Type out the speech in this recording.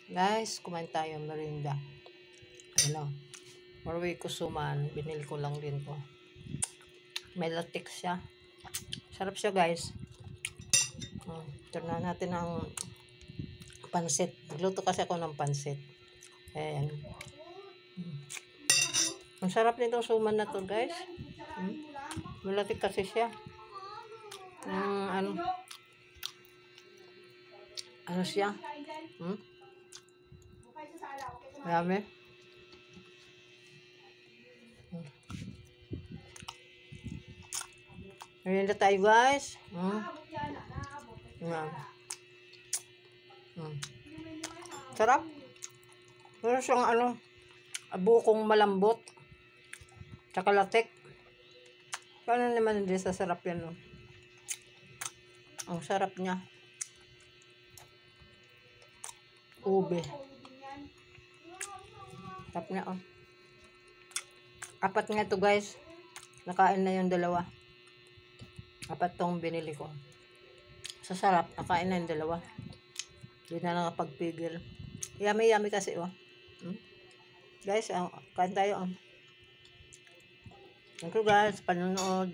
Guys, kumain tayo merinda. Ano, Marui Kusuman. Binili ko lang din to. May latex siya. Sarap siya, guys. Turna natin ang pansit. Nagluto kasi ako ng pansit. Ayan. Ang sarap nitong suman na to, guys. Malatik kasi siya. Ano siya? Marami. Merienda tayo, guys. Sarap. Meron siyang bukong malambot. Tsaka latik. Paano naman hindi sa sarap yan, no? Ang sarap niya. Ube. Sarap niya, oh. Apat nga to, guys. Nakain na yung dalawa. Apat tong binili ko. Sa sarap, nakain na yung dalawa. Hindi na nakapagpigil. Yummy kasi, oh. Guys, kain tayo, oh. Thank you, guys. Panonood.